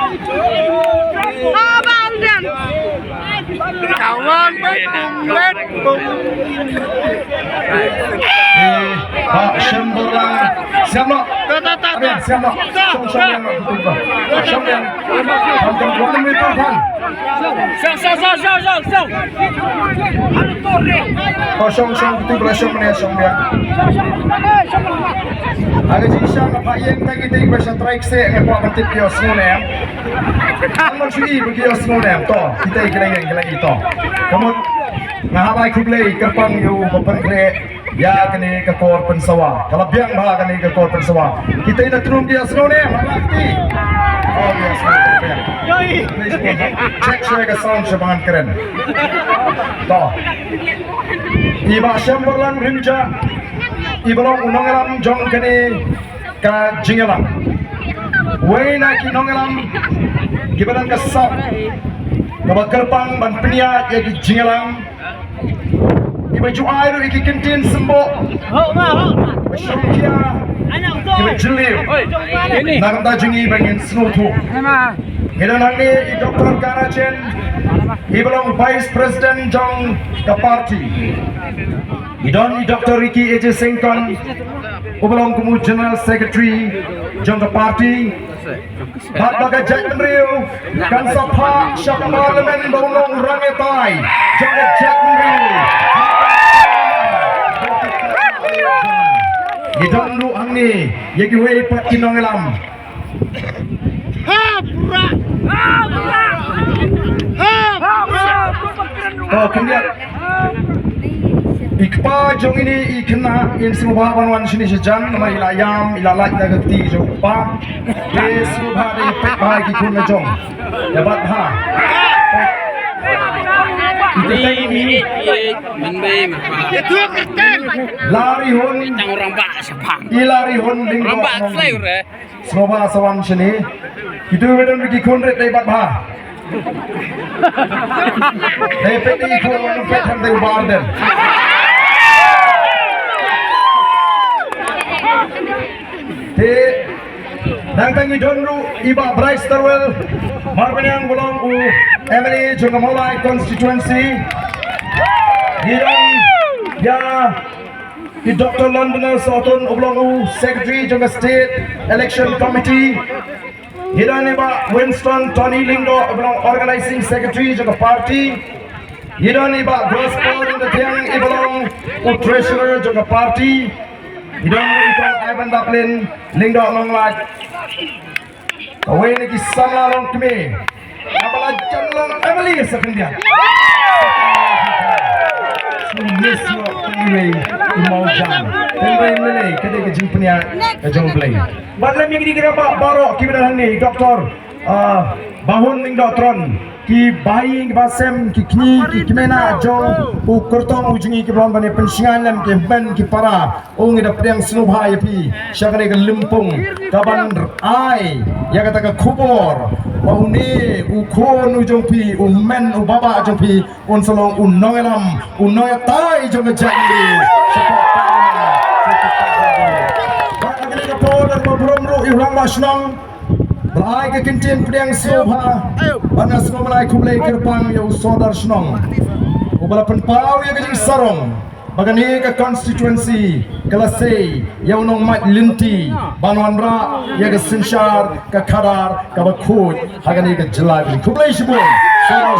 Abang dan kawan bet Pak Sembolang siap lo? Siap lo? Siap Ada jisya Pak Yang tadi tadi bahasa traik saya ngapa penting kios ngonem. Kamu cuci kios ngonem toh kita ikhlas itu. Kamu ngahabai kublai kerpang yu berpengkre ya kini ke kor pensawa. Kalau biang bah kini ke kor pensawa. Kita ini turun kios ngonem mati. Oh kios ngonem. Cek saya ke sound sebangan keren. Toh. Iba Sembolang rinja. Ibalong unongelam jong kene ka jingelam wena ki nongelam gibalan ka sap kabakerpang ban penia ya ki jingelam iba ju airu ki kentin sembo syukia iba jeliu nak ta jingi bangin snutu hidanang ni Dr. Karachen ibalong Vice President jong ka party Idon Dr. Ricky Eje Sengkon Ubalong Kumu General Secretary Jangka Party Baga Jack Mriu Kan Sapa Syaka Parlimen Baunong Rangetai Jangka Jack Mriu Idon Lu Angni Yagi Wei Pat Kinong Elam Oh kemudian Ikpa jong ini ikna in semua banwan sini sejan nama ilayam ilalaj daga ti jong pa des subha de pek ba ki kun jong dapat ha ini lari hon orang ba sepang ilari hon ling ba flavor semua sawan sini itu bedon ki kun ret dapat ha dapat ki kun pek han de barden Nang tangi donru iba Bryce Terwell Marbanyang Bulong u Emily Jungamolai constituency Hidang ya di Dr. Londoner Soton Oblong u Secretary Junga State Election Committee Hidang iba Winston Tony Lindo Oblong Organizing Secretary Junga Party Hidang iba Gospel in the Tiang Ibalong u Treasurer Junga Party Hidang iba Ivan Dublin Lindo Nonglat Kawai ni kisah long kami Apala janlong Emily sekendian Yes yo anyway Imau jam Tenway melay Kadai kejeng penia Kejeng play Badlam yang dikira pak Barok kibidahan ni Doktor Bahun ning Doktron Ki bayi ki basem ki kini ki kimena jong u kertong ujungi ki belum bani pensingan lam ki ben ki para ong ida priang snubha yapi syakane ke lempung kaban ai ya kata ke kubor bahune u kon ujung pi u men u baba jong pi un solong un nongelam un noyatai jong jandi bakane ke podar mabromro ihram masnong Belai ke kentin pedang soha Bana semua belai kublai kerpang Yau sodar senong Ubala penpau ya kejing sarong Bagani ke constituency Kelasai Yau nong mat linti Banuan ra Ya ke sensyar Ke kadar Ke bakut Hagani ke jelai Kublai sibun Sodar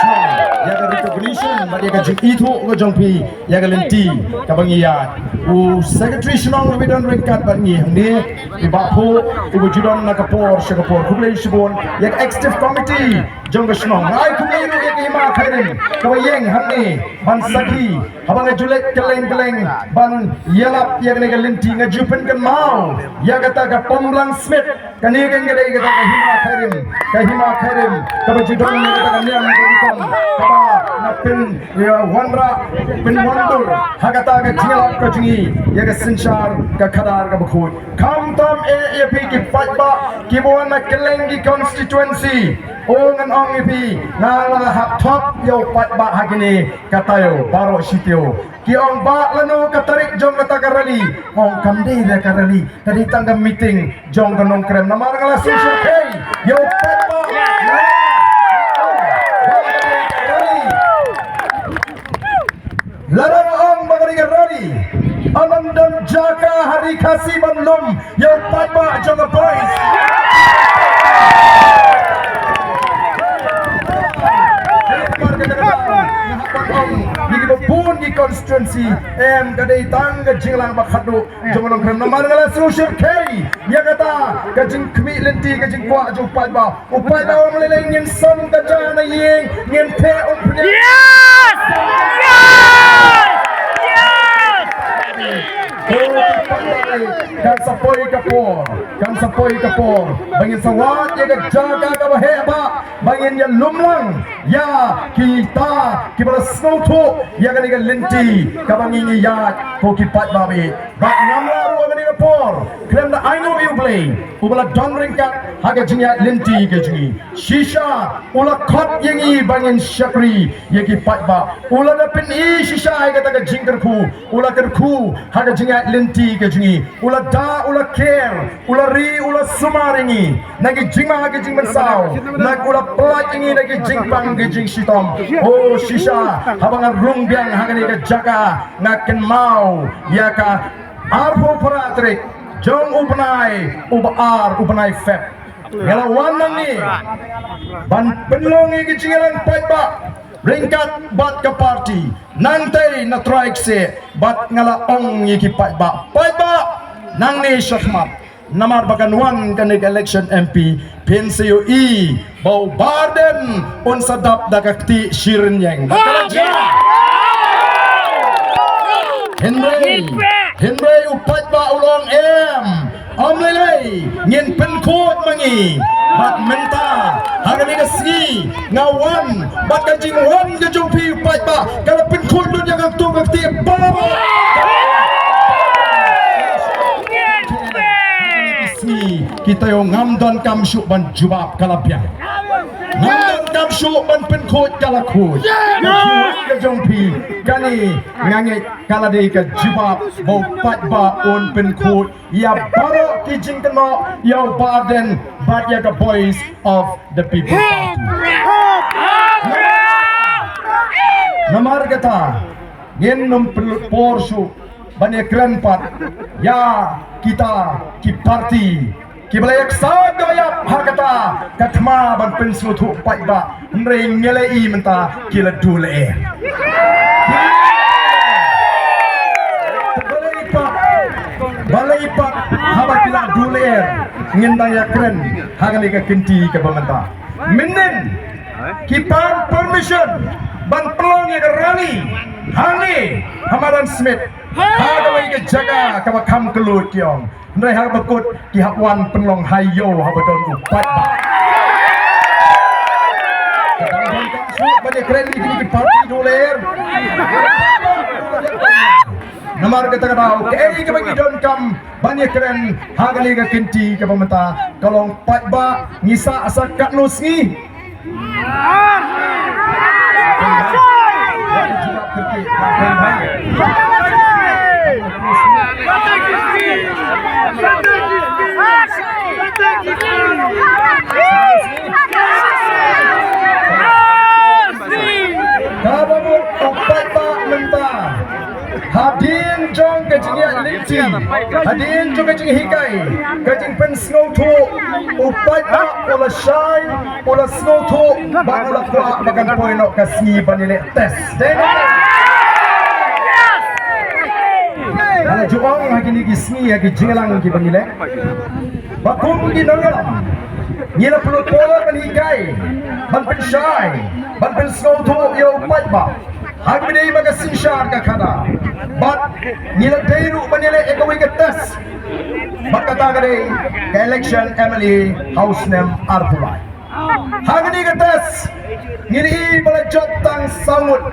senong Ya ke recognition Bagi ke jing itu Ke jongpi Ya ke linti Ke bangiyat U secretary senong lebih dan ringkat bagi ni ibapu ibu judan nak kapor syakapor kublai sibon yang executive committee jong senong ai kublai ru yang hima khairin kawayeng hani ban saki abang julek keleng ban yalap yang ni galinti ngajupen kan mau ya kata ka pomlang smith kani kan gede kata ka hima khairin kaba judan ni kata kan yang bukan kaba napin ya wanra pin wandur hakata ka jingalap ka jingi ya ke sensyar ke kadar ke bakut kam tam AAP ki patba ki buan nak keleng ki constituency ongan ong AP ngala hak top yo patba hagini katayo baro sitio ki ong ba lano katarik jong kata karali ong kamde da karali tadi tangga meeting jong kanong krem namar ngala sensyar hey yo patba constituency kadai tang ke jinglang bakhadu jomolong kram nomor ngala social k ya kata ke jing kmi lenti ke jing kwa ju upai ba orang leleng ngin son ke jana yeng ngin pe on punya Yes! Yes! kan sapoi kapor bangin sawat ya jaga ka baheba bangin ya lumlang ya kita kibala snowto ya kan ga lenti ka bangin ya ko kipat babe bak ngamla ru ngani kapor klem da I know you play ubala don ringka haga jinya lenti ke jingi shisha ula khot yengi bangin shakri ya kipat ba ula da pin I shisha ai ka ta jingker khu ula ker khu haga jinya lenti ke jingi ula da ula care ula ri ula sumaringi nagi jingma ke jing bersau nag ula pelak ini nagi jingpang ke jing shitom oh shisha habangan rungbiang hagani ke jaka ngaken mau ya ka arpo paratrik jong ubanai feb ngala wanang ni ban penlongi ke jingalang paiba ringkat bat ke parti nanti na traik se bat ngala ong yiki paiba nang ni syahmat namar bakan wan kanig election MP pensiyo I bau barden on sadap dakakti shirin yang Henry upat ba ulong omlelay ngin penkot mangi bat menta hagani kasgi ngawan bat kajing wan gajumpi upat ba kalau penkot lu jangan tungakti baba kita yung ngamdan kamsuk ban jubab kalabyan ngamdan kamsuk ban penkot kalakut kajumpi kani ngangit kalade ka jubab bau pat ba on penkot ya baro kijing keno ya baden but ya ka voice of the people namar kata yen num porsu bani krenpat ya kita ki parti ki balayak sada ya hakata katma ban pensu thu pai ba nre ngele I menta ki la dule balai pak haba kila dule nginda ya kren hagani ka kinti ka bamenta minen ki pan permission ban pelong ya rally hani hamaran smith haga mai ke jaga ka kam kelut yong ndai ha bakut ki hapwan penlong hayo ha badon upat ba kadang kan banyak keren di parti doler namar kata kau ke ke bagi don kam banyak keren haga ni ka kinti ka pemeta kalong pat ba ngisa asak kat nusngi Kamu upat pak mentah hadin jong kejingnya linci hadin jong kejing hikai kejing pen snow tu upat pak ola shai ola snow tu bagulah kuat makan poin ok kasih banyak tes Kalau juang lagi ni kisni lagi jinglang lagi banyak bakum di nangalam Nila perlu pola ban hikai ban pen shai ban pen snow tu yo upat pak Hak bini baga sinshar ka kana but nila dairu banile ekawi ka test but kata gade ka election Emily house name Arpulai hak ni ka test nili bala jotang samut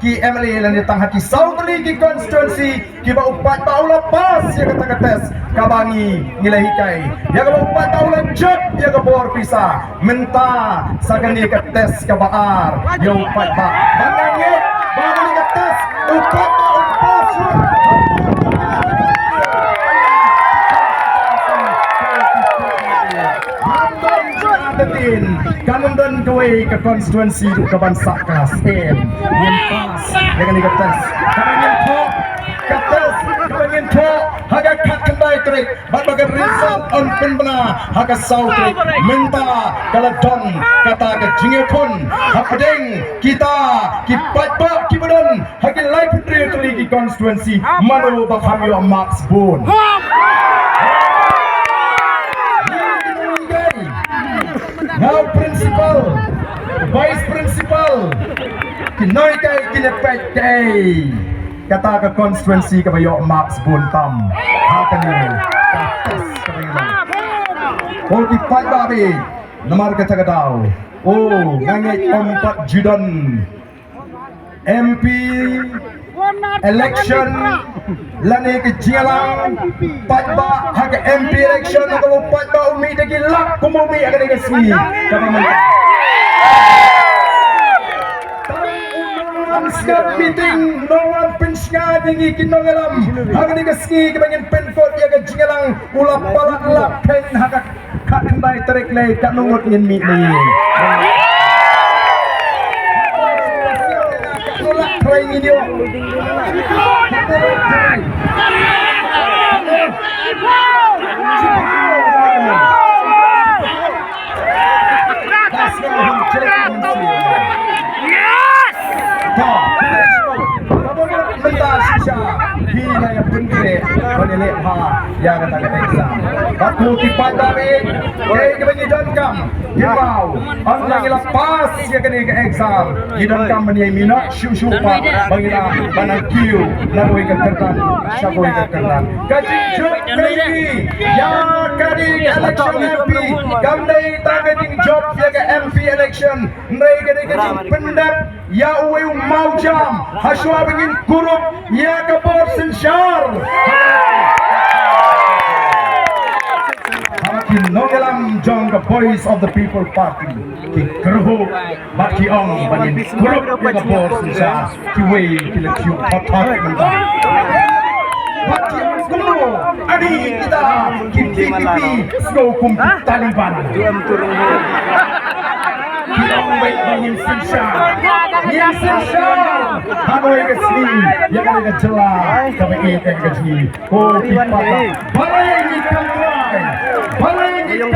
ki Emily lan tang hati saudli ki constituency ki ba upat baula pas ya kata ka test kabangi nila hikai ya ka upat baula jot ya ka bor pisa menta sagani ka test ka baar ya upat ba banangit Bagi atas upat upas kanan dan kawai ke konstituensi ke bangsa kelas M yang pas dengan atas kanan yang tok kanan yang tok harga kat kendai tarik bagai result on penbena haka sautrik minta kaladon kata ke jingekun hapadeng kita kipat pak kibadon haki live putri teligi constituency mano bakhamyo Max Boon now principal vice principal kinoy kay kinepek kay kata ke constituency kabayo Max Boon tam hakan ni katas kabayo oh kipat babi nomor kata daw oh ngangai 4 Judon MP election lani ke jialang patba hak MP election ko patba umi dagi lak kumumi agak dagi si kaman Skat meeting no one penska dingi kinongalam hak dagi ski kebangan penfort ya ke jialang ulap palak lak pen hak kat kendai tarik lay kat nungut ngin mi ni try video hina yang penting menilai yang kata exam batu kipat dari kebagi donkam hibau orang yang lepas ya kena ke exam di donkam menyai minat syu pak bangila banang kiu lalu ke kertan syabu ke kertan kaji job lagi ya kadi election MP gamdai targeting job ya ke MP election mereka kaji pendap ya uwe mau jam haswa begin kurup ya ke Sinshar Hakim Nogelam Jong the voice of the people party ki kerhu baki ong bangin grup yang bor Sinshar ki wei ki le chu hot mentah baki ong kuno adi kita ki PPP sko kum Taliban Yang baik bangin Sinshar Hanoi ke sini yang ada celah kami kita ke sini oh dipatah balai ni kamrai yang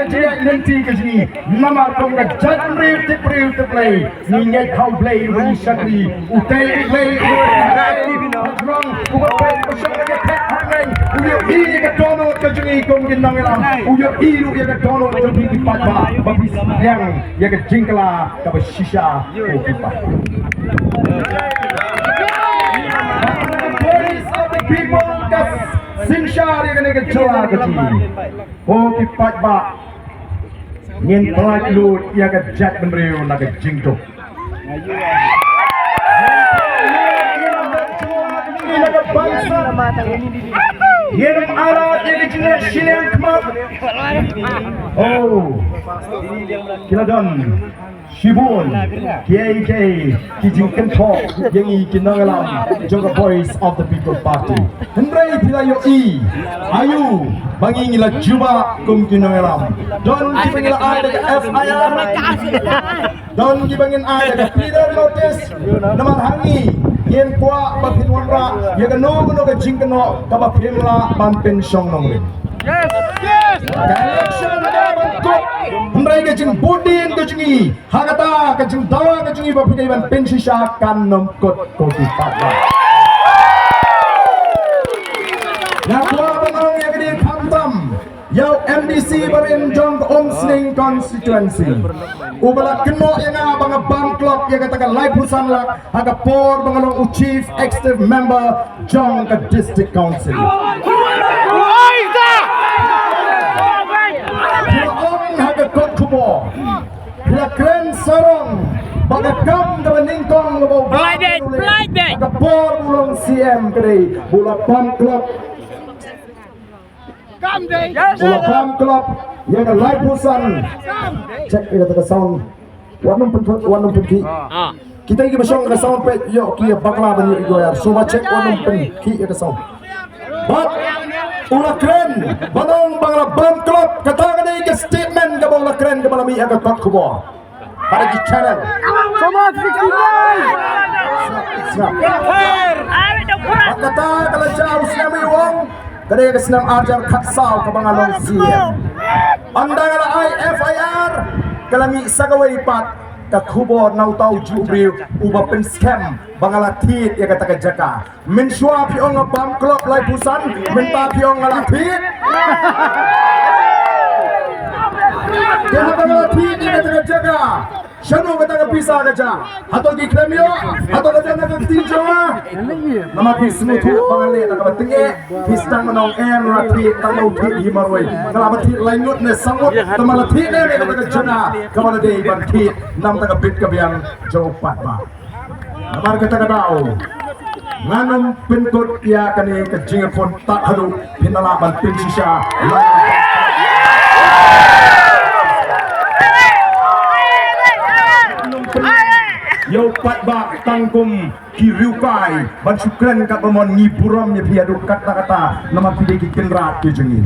kejadian nanti ke sini nama kau ke jangan real to play ni nyai kau play bagi syakri utai play wrong buat play bersama dengan pet hangai uyo ini ke dono ke sini kau mungkin nangelam uyo iru yang ke dono ke sini dipatah bagi yang ke jingkla ke shisha oh dipatah people kas Sinshar yang kena celah kecil. Oh kipat bak, ngin pelaj lut yang ke jat benriu nak ke jingtok. Yang alat yang kecil siang kemak. Oh, kiladon. Shibun, KK, Kijing Kentok, Yangi Kinangalam, Joga Voice of the People Party. Hendrai Pilayo E, Ayu, Bangingila Juba, Kum Kinangalam. Don Kibangila ada ke FIR, Don Kibangin ada ke Pleader Notice, Naman Hangi, Yen Pua, Bapin Wanra, Yaga no ke Jingkano, Kaba Pimla, Bampin Shong Nongrin. Yes! Election bentuk mereka jeng budin ke jengi hakata ke jeng dawa ke jengi bapikaiban pensisya kan nomkot kopi pada yang dua benong yang gede kamtam yau MDC barin jong Om Sning constituency ubala keno yang abang bang club yang katakan live pusan lak aga por bangalong chief executive member jong ke district council Kubo, dia keren sarong, bagakam dengan ningkong lebau. Blind it. Agapor bulong CM kiri, bola pam club. Bola pam club, yang live pusan. Cek kita ke sound, warnum penki. Kita ingin bersong ke sound pet, yo kia bakla banyak igoyar. Coba cek warnum penki ke sound. But ulah keren, banong bangla bam club katakan ini ke statement ke bangla keren ke malam ini agak tak kubur. Pada di channel. Sama 69. Kata kalau jauh sinami wong Kadaya ka sinang ajar kaksaw kabangalong siya. Andang ala IFIR kalami sagaway pat kakubo nautaw jubriw uba pen scam bangalatit ya kata jaka mensua piong bam klop lai busan menta piong ngalatit dia bangalatit ya kata jaka shanu kata bisa kaja atau di kremio atau kata nak tinjo nama kismu tu bangalit nak batinge pisang menong ratit tanau ti himarway kalau batit lainut ne sangut tamalatit ne kata jana kamala dei bantit nam taka bit kabiang jauh pat ba namar kata kadao nganam pinkot ya kani kejinga pun tak hadu pinalaban pinsisya Yo pat ba tangkum kiriukai ban sukran kat pemon ngiburam ya piadu kata-kata nama pilih kenrat tu jengin